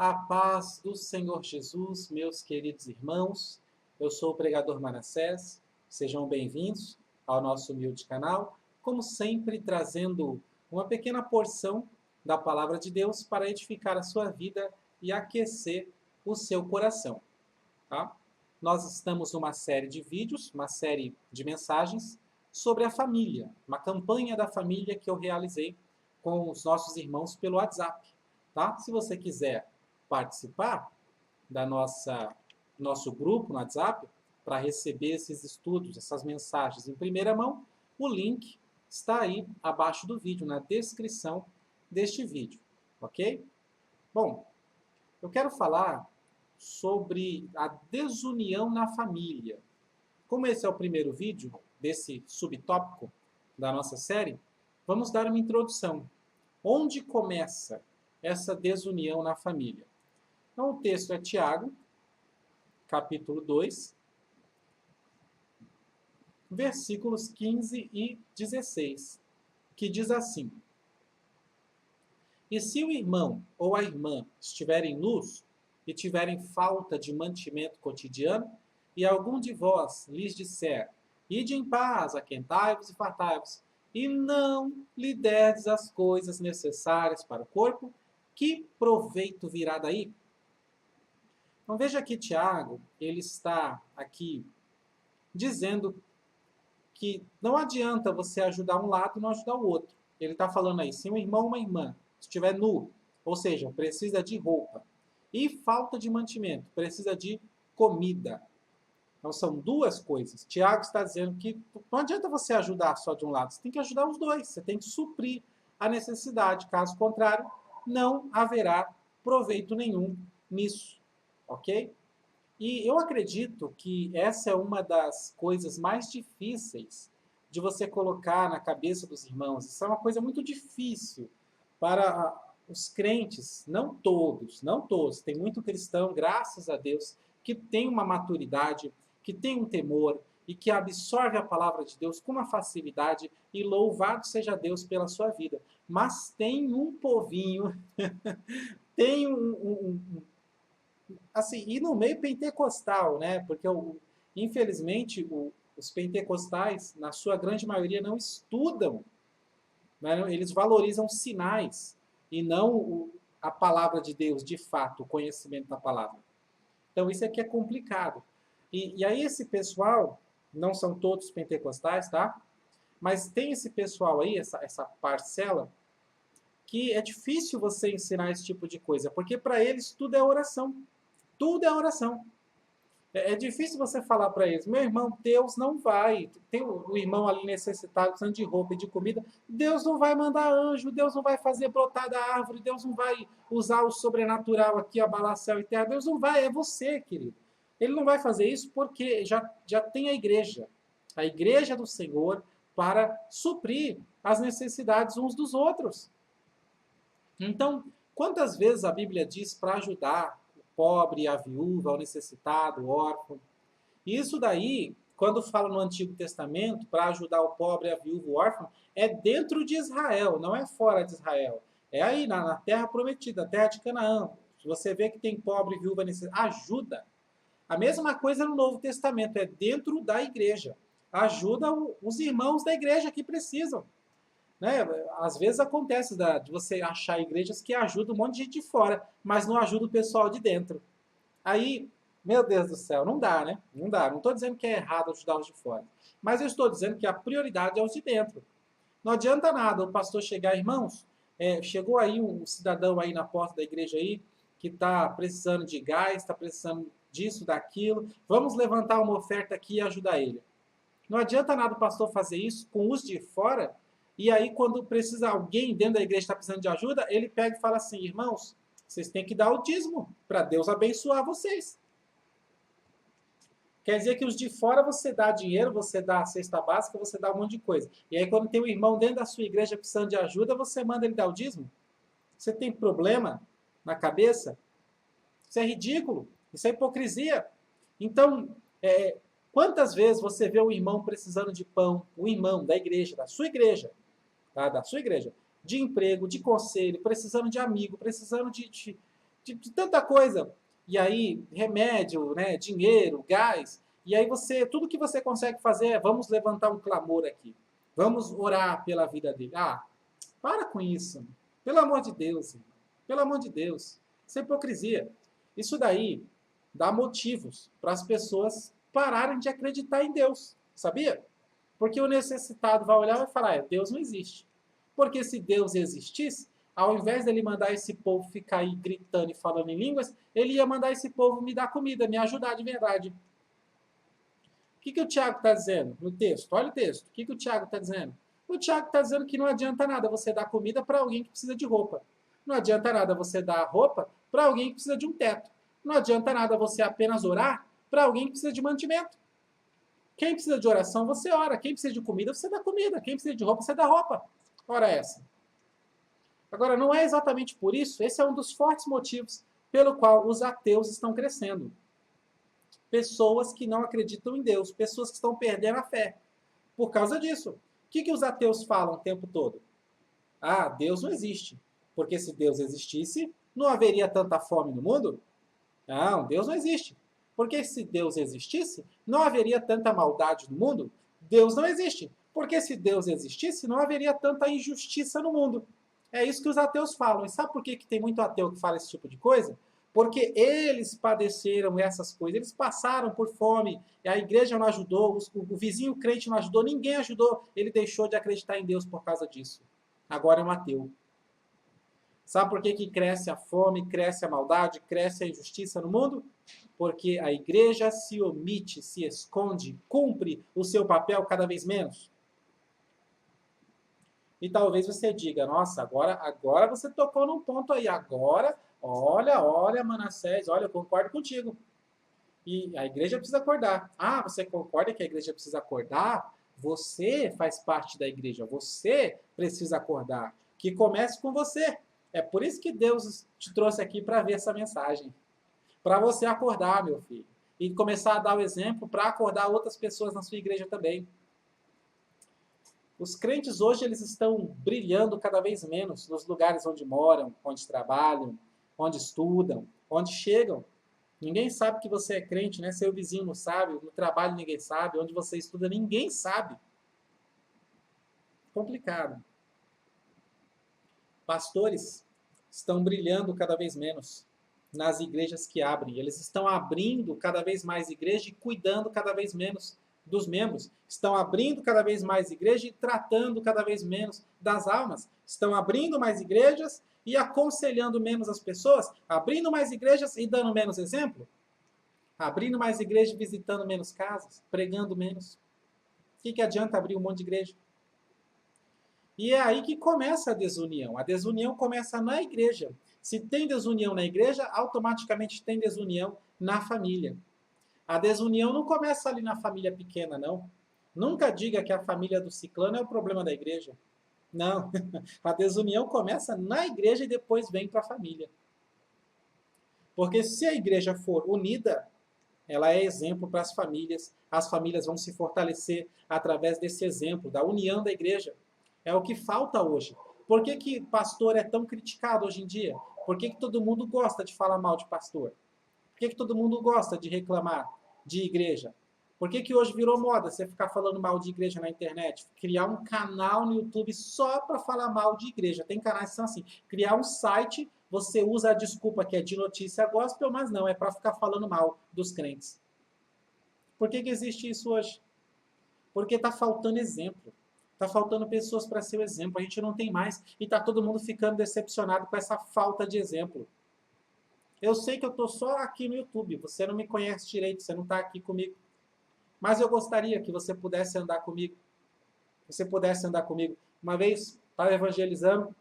A paz do Senhor Jesus, meus queridos irmãos. Eu sou o pregador Manassés. Sejam bem-vindos ao nosso humilde canal, como sempre trazendo uma pequena porção da palavra de Deus para edificar a sua vida e aquecer o seu coração. Tá? Nós estamos numa série de vídeos, uma série de mensagens sobre a família, uma campanha da família que eu realizei com os nossos irmãos pelo WhatsApp. Tá? Se você quiser participar da nosso grupo no WhatsApp para receber esses estudos, essas mensagens em primeira mão, o link está aí abaixo do vídeo, na descrição deste vídeo, ok? Bom, eu quero falar sobre a desunião na família. Como esse é o primeiro vídeo desse subtópico da nossa série, vamos dar uma introdução. Onde começa essa desunião na família? Então, o texto é Tiago, capítulo 2, versículos 15 e 16, que diz assim: E se o irmão ou a irmã estiverem nus e tiverem falta de mantimento cotidiano, e algum de vós lhes disser, ide em paz, aquentai-vos e fartai-vos, e não lhe derdes as coisas necessárias para o corpo, que proveito virá daí? Então veja que Tiago, ele está aqui dizendo que não adianta você ajudar um lado e não ajudar o outro. Ele está falando aí, se um irmão ou uma irmã estiver nu, ou seja, precisa de roupa, e falta de mantimento, precisa de comida. Então são duas coisas. Tiago está dizendo que não adianta você ajudar só de um lado, você tem que ajudar os dois, você tem que suprir a necessidade. Caso contrário, não haverá proveito nenhum nisso. Ok? E eu acredito que essa é uma das coisas mais difíceis de você colocar na cabeça dos irmãos. Isso é uma coisa muito difícil para os crentes, não todos. Tem muito cristão, graças a Deus, que tem uma maturidade, que tem um temor e que absorve a palavra de Deus com uma facilidade, e louvado seja Deus pela sua vida. Mas tem um povinho, tem assim, e no meio pentecostal, né? Porque, infelizmente, os pentecostais, na sua grande maioria, não estudam, né? Eles valorizam sinais e não a palavra de Deus, de fato, o conhecimento da palavra. Então, isso aqui é complicado. E aí, esse pessoal, não são todos pentecostais, tá? Mas tem esse pessoal aí, essa parcela, que é difícil você ensinar esse tipo de coisa, porque para eles tudo é oração. Tudo é oração. É difícil você falar para eles, meu irmão, Deus não vai. Tem o irmão ali necessitado, precisando de roupa e de comida. Deus não vai mandar anjo, Deus não vai fazer brotar da árvore, Deus não vai usar o sobrenatural aqui, abalar céu e terra. Deus não vai, é você, querido. Ele não vai fazer isso porque já tem a igreja do Senhor, para suprir as necessidades uns dos outros. Então, quantas vezes a Bíblia diz para ajudar o pobre, a viúva, o necessitado, o órfão? Isso daí, quando fala no Antigo Testamento, para ajudar o pobre, a viúva, o órfão, é dentro de Israel, não é fora de Israel. É aí, na terra prometida, na terra de Canaã. Se você vê que tem pobre, viúva, necessitado, ajuda. A mesma coisa no Novo Testamento, é dentro da igreja. Ajuda os irmãos da igreja que precisam. Né? Às vezes acontece de você achar igrejas que ajudam um monte de gente de fora, mas não ajuda o pessoal de dentro. Aí, meu Deus do céu, não dá, né? Não dá. Não estou dizendo que é errado ajudar os de fora. Mas eu estou dizendo que a prioridade é os de dentro. Não adianta nada o pastor chegar, irmãos, chegou aí um cidadão aí na porta da igreja aí, que está precisando de gás, está precisando disso, daquilo. Vamos levantar uma oferta aqui e ajudar ele. Não adianta nada o pastor fazer isso com os de fora, e aí quando precisa alguém dentro da igreja está precisando de ajuda, ele pega e fala assim, irmãos, vocês têm que dar o dízimo para Deus abençoar vocês. Quer dizer que os de fora você dá dinheiro, você dá a cesta básica, você dá um monte de coisa. E aí quando tem um irmão dentro da sua igreja precisando de ajuda, você manda ele dar o dízimo? Você tem problema na cabeça? Isso é ridículo, isso é hipocrisia. Então, quantas vezes você vê um irmão precisando de pão, um irmão da igreja, da sua igreja, tá? Da sua igreja, de emprego, de conselho, precisando de amigo, precisando de tanta coisa. E aí, remédio, né, dinheiro, gás. E aí tudo que você consegue fazer é, vamos levantar um clamor aqui. Vamos orar pela vida dele. Ah, para com isso. Pelo amor de Deus, irmão. Pelo amor de Deus. Isso é hipocrisia. Isso daí dá motivos para as pessoas pararem de acreditar em Deus. Sabia? Porque o necessitado vai olhar e vai falar, Deus não existe. Porque se Deus existisse, ao invés dele mandar esse povo ficar aí gritando e falando em línguas, ele ia mandar esse povo me dar comida, me ajudar de verdade. O que o Tiago está dizendo no texto? Olha o texto. O que o Tiago está dizendo? O Tiago está dizendo que não adianta nada você dar comida para alguém que precisa de roupa. Não adianta nada você dar roupa para alguém que precisa de um teto. Não adianta nada você apenas orar para alguém que precisa de mantimento. Quem precisa de oração, você ora. Quem precisa de comida, você dá comida. Quem precisa de roupa, você dá roupa. Ora essa. Agora, não é exatamente por isso, esse é um dos fortes motivos pelo qual os ateus estão crescendo. Pessoas que não acreditam em Deus, pessoas que estão perdendo a fé. Por causa disso. O que os ateus falam o tempo todo? Ah, Deus não existe. Porque se Deus existisse, não haveria tanta fome no mundo? Não, Deus não existe. Porque se Deus existisse, não haveria tanta maldade no mundo? Deus não existe. Porque se Deus existisse, não haveria tanta injustiça no mundo. É isso que os ateus falam. E sabe por que tem muito ateu que fala esse tipo de coisa? Porque eles padeceram essas coisas, eles passaram por fome, e a igreja não ajudou, o vizinho crente não ajudou, ninguém ajudou, ele deixou de acreditar em Deus por causa disso. Agora é um ateu. Sabe por que cresce a fome, cresce a maldade, cresce a injustiça no mundo? Porque a igreja se omite, se esconde, cumpre o seu papel cada vez menos. E talvez você diga, nossa, agora você tocou num ponto aí, agora, olha, Manassés, olha, eu concordo contigo. E a igreja precisa acordar. Ah, você concorda que a igreja precisa acordar? Você faz parte da igreja, você precisa acordar. Que comece com você. É por isso que Deus te trouxe aqui para ver essa mensagem. Para você acordar, meu filho. E começar a dar o exemplo para acordar outras pessoas na sua igreja também. Os crentes hoje eles estão brilhando cada vez menos nos lugares onde moram, onde trabalham, onde estudam, onde chegam. Ninguém sabe que você é crente, né? Seu vizinho não sabe, no trabalho ninguém sabe, onde você estuda ninguém sabe. Complicado. Pastores estão brilhando cada vez menos nas igrejas que abrem. Eles estão abrindo cada vez mais igreja e cuidando cada vez menos dos membros. Estão abrindo cada vez mais igreja e tratando cada vez menos das almas. Estão abrindo mais igrejas e aconselhando menos as pessoas. Abrindo mais igrejas e dando menos exemplo. Abrindo mais igrejas e visitando menos casas. Pregando menos. O que adianta abrir um monte de igreja? E é aí que começa a desunião. A desunião começa na igreja. Se tem desunião na igreja, automaticamente tem desunião na família. A desunião não começa ali na família pequena, não. Nunca diga que a família do ciclano é o problema da igreja. Não. A desunião começa na igreja e depois vem para a família. Porque se a igreja for unida, ela é exemplo para as famílias vão se fortalecer através desse exemplo, da união da igreja. É o que falta hoje. Por que pastor é tão criticado hoje em dia? Por que todo mundo gosta de falar mal de pastor? Por que todo mundo gosta de reclamar de igreja? Por que hoje virou moda você ficar falando mal de igreja na internet? Criar um canal no YouTube só para falar mal de igreja. Tem canais que são assim. Criar um site, você usa a desculpa que é de notícia gospel, mas não, é para ficar falando mal dos crentes. Por que existe isso hoje? Porque está faltando exemplo. Está faltando pessoas para ser o exemplo. A gente não tem mais. E está todo mundo ficando decepcionado com essa falta de exemplo. Eu sei que eu estou só aqui no YouTube. Você não me conhece direito. Você não está aqui comigo. Mas eu gostaria que você pudesse andar comigo. Você pudesse andar comigo. Uma vez, estava evangelizando.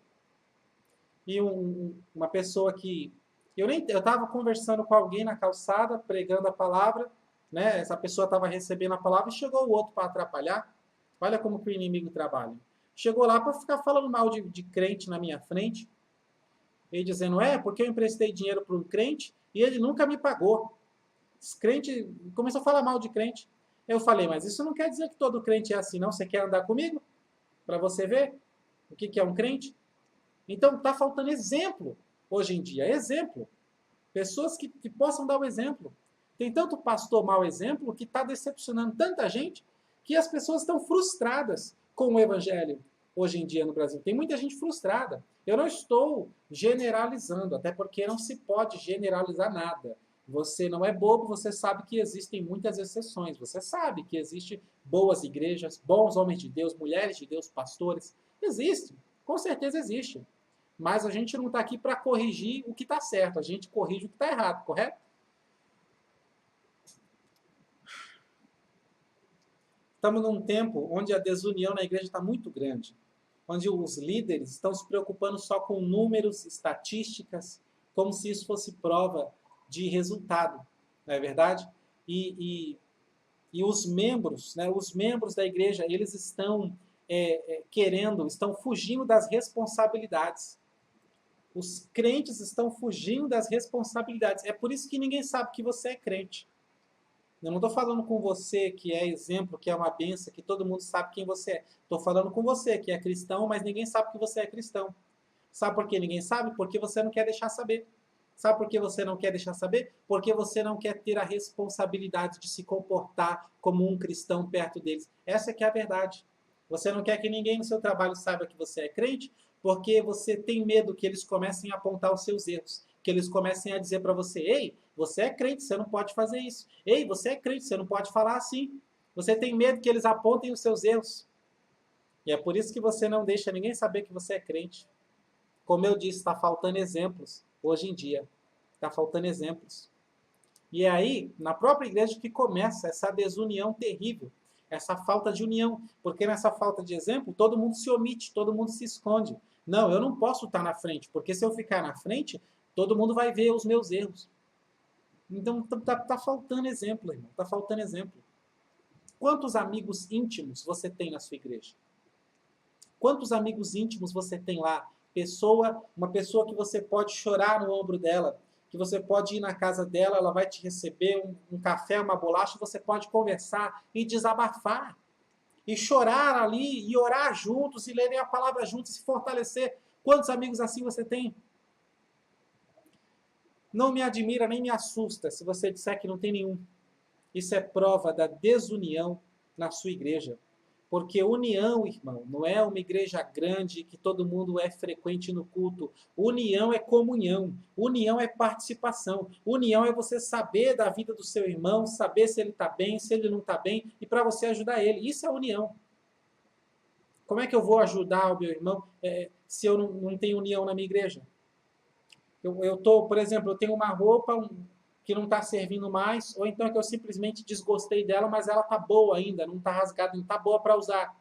E uma pessoa que... Eu estava conversando com alguém na calçada, pregando a palavra. Né? Essa pessoa estava recebendo a palavra e chegou o outro para atrapalhar. Olha como que o inimigo trabalha. Chegou lá para ficar falando mal de crente na minha frente. Ele dizendo, porque eu emprestei dinheiro para um crente e ele nunca me pagou. Esse crente começou a falar mal de crente. Eu falei, mas isso não quer dizer que todo crente é assim, não? Você quer andar comigo? Para você ver o que é um crente? Então, está faltando exemplo hoje em dia. Exemplo. Pessoas que possam dar o exemplo. Tem tanto pastor mau exemplo que está decepcionando tanta gente que as pessoas estão frustradas com o evangelho hoje em dia no Brasil. Tem muita gente frustrada. Eu não estou generalizando, até porque não se pode generalizar nada. Você não é bobo, você sabe que existem muitas exceções. Você sabe que existem boas igrejas, bons homens de Deus, mulheres de Deus, pastores. Existe, com certeza existe. Mas a gente não está aqui para corrigir o que está certo, a gente corrige o que está errado, correto? Estamos num tempo onde a desunião na igreja está muito grande, onde os líderes estão se preocupando só com números, estatísticas, como se isso fosse prova de resultado, não é verdade? E os membros, né, os membros da igreja, eles estão estão fugindo das responsabilidades. Os crentes estão fugindo das responsabilidades. É por isso que ninguém sabe que você é crente. Eu não estou falando com você que é exemplo, que é uma benção, que todo mundo sabe quem você é. Estou falando com você que é cristão, mas ninguém sabe que você é cristão. Sabe por que ninguém sabe? Porque você não quer deixar saber. Sabe por que você não quer deixar saber? Porque você não quer ter a responsabilidade de se comportar como um cristão perto deles. Essa que é a verdade. Você não quer que ninguém no seu trabalho saiba que você é crente, porque você tem medo que eles comecem a apontar os seus erros. Que eles comecem a dizer para você, ei, você é crente, você não pode fazer isso. Ei, você é crente, você não pode falar assim. Você tem medo que eles apontem os seus erros. E é por isso que você não deixa ninguém saber que você é crente. Como eu disse, está faltando exemplos hoje em dia. Está faltando exemplos. E é aí, na própria igreja, que começa essa desunião terrível. Essa falta de união. Porque nessa falta de exemplo, todo mundo se omite, todo mundo se esconde. Não, eu não posso estar na frente, porque se eu ficar na frente, todo mundo vai ver os meus erros. Então tá faltando exemplo, irmão. Tá faltando exemplo. Quantos amigos íntimos você tem na sua igreja? Quantos amigos íntimos você tem lá? Uma pessoa que você pode chorar no ombro dela, que você pode ir na casa dela, ela vai te receber um café, uma bolacha, você pode conversar e desabafar. E chorar ali, e orar juntos, e lerem a palavra juntos, e se fortalecer. Quantos amigos assim você tem? Não me admira nem me assusta se você disser que não tem nenhum. Isso é prova da desunião na sua igreja. Porque união, irmão, não é uma igreja grande que todo mundo é frequente no culto. União é comunhão. União é participação. União é você saber da vida do seu irmão, saber se ele está bem, se ele não está bem, e para você ajudar ele. Isso é união. Como é que eu vou ajudar o meu irmão se eu não tenho união na minha igreja? Por exemplo, eu tenho uma roupa que não está servindo mais, ou então é que eu simplesmente desgostei dela, mas ela está boa ainda, não está rasgada, não está boa para usar.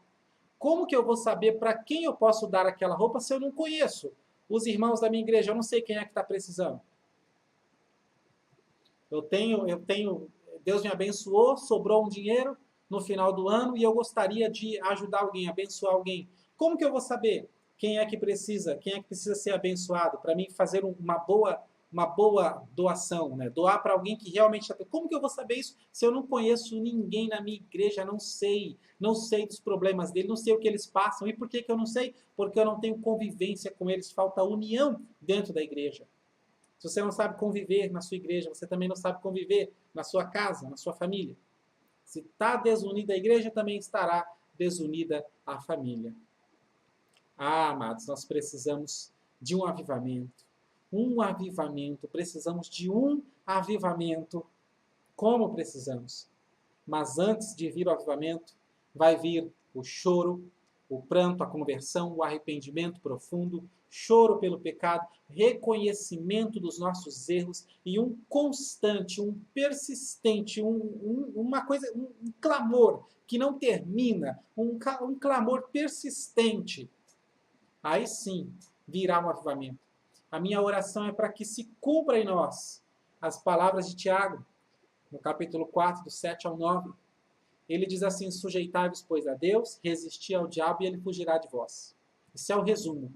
Como que eu vou saber para quem eu posso dar aquela roupa se eu não conheço os irmãos da minha igreja? Eu não sei quem é que está precisando. Deus me abençoou, sobrou um dinheiro no final do ano e eu gostaria de ajudar alguém, abençoar alguém. Como que eu vou saber quem é que precisa ser abençoado para mim fazer uma boa doação, né? Doar para alguém que realmente... Como que eu vou saber isso se eu não conheço ninguém na minha igreja, não sei dos problemas dele, não sei o que eles passam. E por que eu não sei? Porque eu não tenho convivência com eles, falta união dentro da igreja. Se você não sabe conviver na sua igreja, você também não sabe conviver na sua casa, na sua família. Se está desunida a igreja, também estará desunida a família. Ah, amados, nós precisamos de um avivamento. Um avivamento. Precisamos de um avivamento. Como precisamos? Mas antes de vir o avivamento, vai vir o choro, o pranto, a conversão, o arrependimento profundo, choro pelo pecado, reconhecimento dos nossos erros e um constante, um persistente, um clamor que não termina, um clamor persistente. Aí sim virá um avivamento. A minha oração é para que se cumpra em nós as palavras de Tiago, no capítulo 4, do 7 ao 9. Ele diz assim, sujeitai-vos, pois, a Deus, resisti ao diabo e ele fugirá de vós. Isso é o resumo.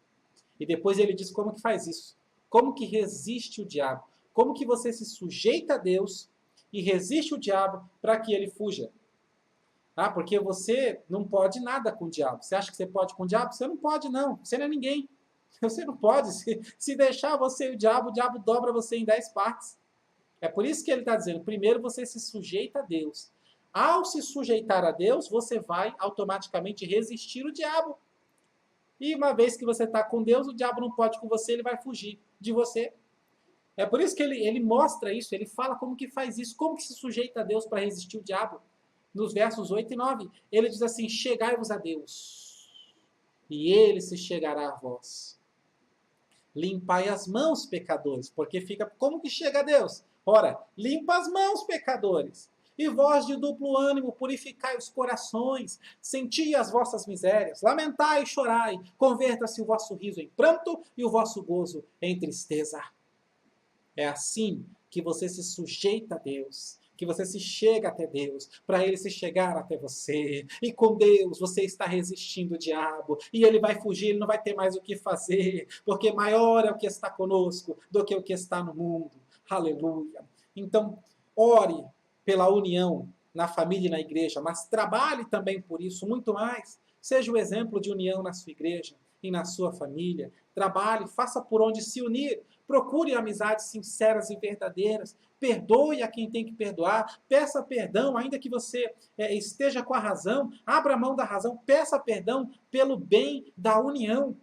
E depois ele diz como que faz isso. Como que resiste o diabo? Como que você se sujeita a Deus e resiste o diabo para que ele fuja? Porque você não pode nada com o diabo. Você acha que você pode com o diabo? Você não pode, não. Você não é ninguém. Você não pode. Se deixar você e o diabo dobra você em 10 partes. É por isso que ele está dizendo, primeiro você se sujeita a Deus. Ao se sujeitar a Deus, você vai automaticamente resistir o diabo. E uma vez que você está com Deus, o diabo não pode com você, ele vai fugir de você. É por isso que ele mostra isso, ele fala como que faz isso, como que se sujeita a Deus para resistir o diabo. Nos versos 8 e 9, ele diz assim, chegai-vos a Deus, e ele se chegará a vós. Limpai as mãos, pecadores, porque fica, como que chega a Deus? Ora, limpa as mãos, pecadores. E vós de duplo ânimo, purificai os corações, senti as vossas misérias, lamentai e chorai, converta-se o vosso riso em pranto e o vosso gozo em tristeza. É assim que você se sujeita a Deus, que você se chega até Deus, para Ele se chegar até você. E com Deus você está resistindo o diabo, e ele vai fugir, ele não vai ter mais o que fazer, porque maior é o que está conosco do que o que está no mundo. Aleluia. Então, ore pela união na família e na igreja, mas trabalhe também por isso, muito mais. Seja o exemplo de união na sua igreja e na sua família. Trabalhe, faça por onde se unir. Procure amizades sinceras e verdadeiras. Perdoe a quem tem que perdoar. Peça perdão, ainda que você esteja com a razão. Abra mão da razão. Peça perdão pelo bem da união.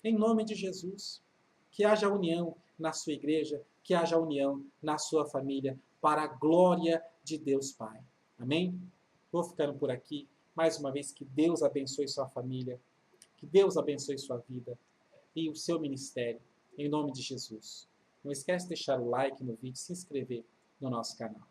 Em nome de Jesus. Que haja união na sua igreja. Que haja união na sua família. Para a glória de Deus Pai. Amém? Vou ficando por aqui. Mais uma vez, que Deus abençoe sua família. Que Deus abençoe sua vida e o seu ministério. Em nome de Jesus. Não esquece de deixar o like no vídeo e se inscrever no nosso canal.